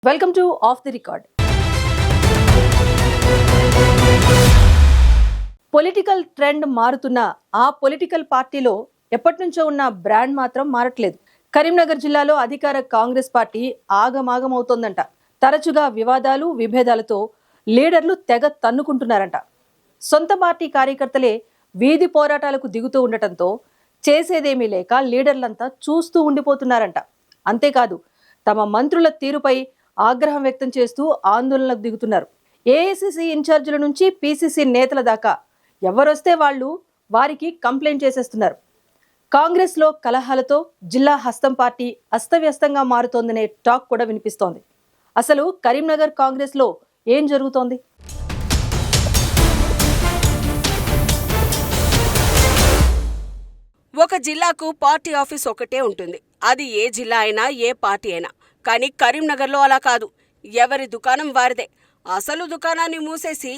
Welcome to of the record. Political trend మారుతున్న ఆ political పార్టీలో ఎప్పటి నుంచో ఉన్న బ్రాండ్ మాత్రం మారట్లేదు. కరీంనగర్ జిల్లాలో అధికార కాంగ్రెస్ పార్టీ ఆగమాగమవుతోందంట. తరచుగా వివాదాలు విభేదాలతో లీడర్లు తెగ తన్నుకుంటున్నారంట. సొంత పార్టీ కార్యకర్తలే వీధి పోరాటాలకు దిగుతూ ఉండటంతో చేసేదేమీ లేక లీడర్లంతా చూస్తూ ఉండిపోతున్నారంట. అంతేకాదు తమ మంత్రుల తీరుపై ఆగ్రహం వ్యక్తం చేస్తూ ఆందోళనలకు దిగుతున్నారు. ఏఐసిసి ఇన్ఛార్జీల నుంచి పిసిసి నేతల దాకా ఎవరొస్తే వాళ్ళు వారికి కంప్లైంట్ చేసేస్తున్నారు. కాంగ్రెస్లో కలహాలతో జిల్లా హస్తం పార్టీ అస్తవ్యస్తంగా మారుతోందనే టాక్ కూడా వినిపిస్తోంది. అసలు కరీంనగర్ కాంగ్రెస్లో ఏం జరుగుతోంది? ఒక జిల్లాకు పార్టీ ఆఫీస్ ఒకటే ఉంటుంది. అది ఏ జిల్లా అయినా ఏ పార్టీ అయినా. కానీ కరీంనగర్లో అలా కాదు. ఎవరి దుకాణం వారిదే. అసలు దుకాణాన్ని మూసేసి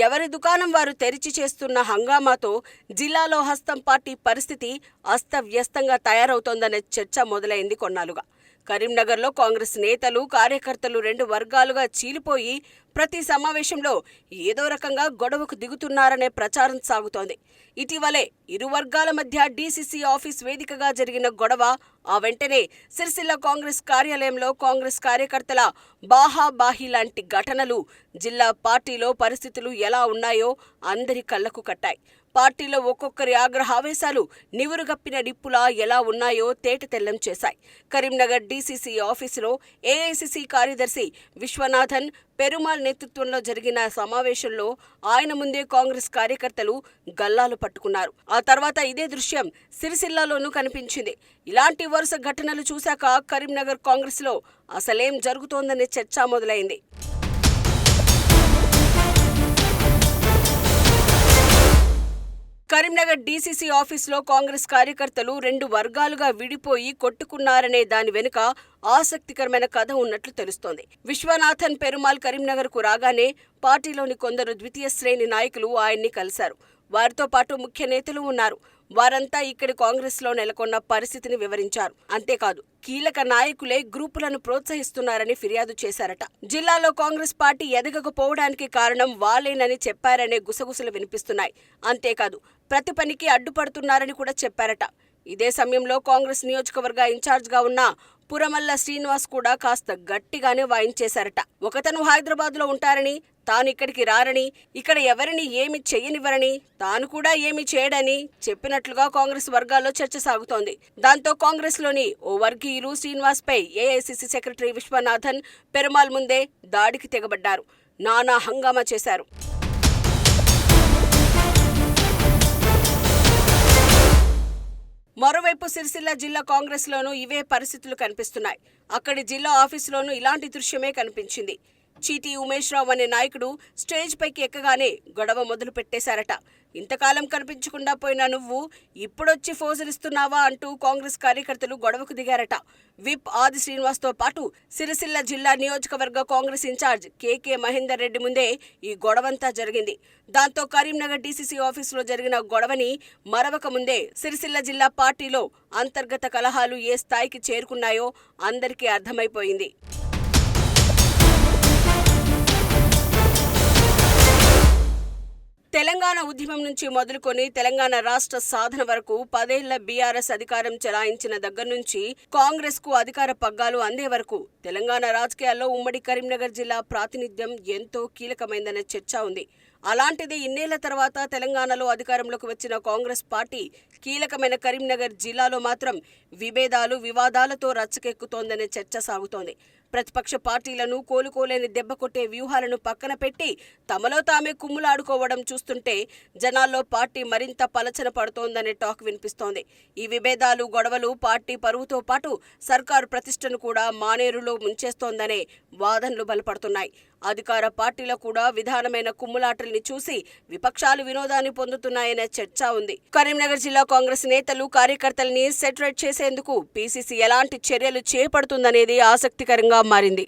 ఎవరి దుకాణం వారు తెరిచి చేస్తున్న హంగామాతో జిల్లాలో హస్తం పార్టీ పరిస్థితి అస్తవ్యస్తంగా తయారవుతోందనే చర్చ మొదలైంది కొన్నాళ్లుగా. కరీంనగర్లో కాంగ్రెస్ నేతలు కార్యకర్తలు రెండు వర్గాలుగా చీలిపోయి ప్రతి సమావేశంలో ఏదో రకంగా గొడవకు దిగుతున్నారనే ప్రచారం సాగుతోంది. ఇటీవలే ఇరు వర్గాల మధ్య డీసీసీ ఆఫీస్ వేదికగా జరిగిన గొడవ, ఆ వెంటనే సిరిసిల్ల కాంగ్రెస్ కార్యాలయంలో కాంగ్రెస్ కార్యకర్తల బాహాబాహి లాంటి ఘటనలు జిల్లా పార్టీలో పరిస్థితులు ఎలా ఉన్నాయో అందరి కళ్లకు కట్టాయి. పార్టీలో ఒక్కొక్కరి ఆగ్రహావేశాలు నివురుగప్పిన నిప్పులా ఎలా ఉన్నాయో తేటతెల్లం చేశాయి. కరీంనగర్ డీసీసీ ఆఫీసులో ఏఐసిసి కార్యదర్శి విశ్వనాథన్ పెరుమాల్ నేతృత్వంలో జరిగిన సమావేశంలో ఆయన ముందే కాంగ్రెస్ కార్యకర్తలు గల్లాలు పట్టుకున్నారు. ఆ తర్వాత ఇదే దృశ్యం సిరిసిల్లలోనూ కనిపించింది. ఇలాంటి వరుస ఘటనలు చూశాక కరీంనగర్ కాంగ్రెస్లో అసలేం జరుగుతోందనే చర్చ మొదలైంది. కరీంనగర్ డీసీసీ ఆఫీసులో కాంగ్రెస్ కార్యకర్తలు రెండు వర్గాలుగా విడిపోయి కొట్టుకున్నారనే దాని వెనుక ఆసక్తికరమైన కథ ఉన్నట్లు తెలుస్తోంది. విశ్వనాథన్ పెరుమాల్ కరీంనగర్కు రాగానే పార్టీలోని కొందరు ద్వితీయ శ్రేణి నాయకులు ఆయన్ని కలిశారు. వారితో పాటు ముఖ్య నేతలు ఉన్నారు. వారంతా ఇక్కడి కాంగ్రెస్లో నెలకొన్న పరిస్థితిని వివరించారు. అంతేకాదు కీలక నాయకులే గ్రూపులను ప్రోత్సహిస్తున్నారని ఫిర్యాదు చేశారట. జిల్లాలో కాంగ్రెస్ పార్టీ ఎదగకపోవడానికి కారణం వాళ్లేనని చెప్పారనే గుసగుసలు వినిపిస్తున్నాయి. అంతేకాదు ప్రతి పనికి అడ్డుపడుతున్నారని కూడా చెప్పారట. ఇదే సమయంలో కాంగ్రెస్ నియోజకవర్గ ఇన్ఛార్జ్గా ఉన్న పురమల్ల శ్రీనివాస్ కూడా కాస్త గట్టిగానే వాయించేశారట. ఒకతను హైదరాబాద్లో ఉంటారని, తాను ఇక్కడికి రారని, ఇక్కడ ఎవరిని ఏమి చెయ్యనివ్వరని, తాను కూడా ఏమి చేయడని చెప్పినట్లుగా కాంగ్రెస్ వర్గాల్లో చర్చ సాగుతోంది. దాంతో కాంగ్రెస్లోని ఓ వర్గీయులు శ్రీనివాస్పై ఏఐసిసి సెక్రటరీ విశ్వనాథన్ పెరుమాల్ ముందే దాడికి తెగబడ్డారు. నానా హంగామా చేశారు. మరోవైపు సిరిసిల్ల జిల్లా కాంగ్రెస్లోనూ ఇవే పరిస్థితులు కనిపిస్తున్నాయి. అక్కడి జిల్లా ఆఫీసులోనూ ఇలాంటి దృశ్యమే కనిపించింది. చీటీ ఉమేష్ రావు అనే నాయకుడు స్టేజ్ పైకి ఎక్కగానే గొడవ మొదలు పెట్టేశారట. ఇంతకాలం కనిపించకుండా పోయిన నువ్వు ఇప్పుడొచ్చి ఫోజులిస్తున్నావా అంటూ కాంగ్రెస్ కార్యకర్తలు గొడవకు దిగారట. విప్ ఆది శ్రీనివాస్తో పాటు సిరిసిల్ల జిల్లా నియోజకవర్గ కాంగ్రెస్ ఇన్ఛార్జ్ కేకే మహేందర్ రెడ్డి ముందే ఈ గొడవంతా జరిగింది. దాంతో కరీంనగర్ డీసీసీ ఆఫీసులో జరిగిన గొడవని మరవక ముందే సిరిసిల్ల జిల్లా పార్టీలో అంతర్గత కలహాలు ఏ స్థాయికి చేరుకున్నాయో అందరికీ అర్థమైపోయింది. తెలంగాణ ఉద్యమం నుంచి మొదలుకొని తెలంగాణ రాష్ట్ర సాధన వరకు 10 ఏళ్ల బీఆర్ఎస్ అధికారం చెలాయించిన దగ్గర నుంచి కాంగ్రెస్ కు అధికార పగ్గాలు అందే వరకు తెలంగాణ రాజకీయాల్లో ఉమ్మడి కరీంనగర్ జిల్లా ప్రాతినిధ్యం ఎంతో కీలకమైందనే చర్చ ఉంది. అలాంటిది ఇన్నేళ్ల తర్వాత తెలంగాణలో అధికారంలోకి వచ్చిన కాంగ్రెస్ పార్టీ కీలకమైన కరీంనగర్ జిల్లాలో మాత్రం విభేదాలు వివాదాలతో రచ్చకెక్కుతోందనే చర్చ సాగుతోంది. ప్రతిపక్ష పార్టీలను కోలుకోలేని దెబ్బ కొట్టే వ్యూహాలను పక్కన పెట్టి తమలో తామే కుమ్ములాడుకోవడం చూస్తుంటే జనాల్లో పార్టీ మరింత పలచన పడుతోందనే టాక్ వినిపిస్తోంది. ఈ విభేదాలు గొడవలు పార్టీ పరువుతో పాటు సర్కారు ప్రతిష్టను కూడా మానేరులో ముంచేస్తోందనే వాదనలు బలపడుతున్నాయి. అధికార పార్టీలో కూడా విధానమైన కుమ్ములాటల్ని చూసి విపక్షాలు వినోదాన్ని పొందుతున్నాయనే చర్చ ఉంది. కరీంనగర్ జిల్లా కాంగ్రెస్ నేతలు కార్యకర్తల్ని సెటరేట్ చేసేందుకు పీసీసీ ఎలాంటి చర్యలు చేపడుతుందనేది ఆసక్తికరంగా మారింది.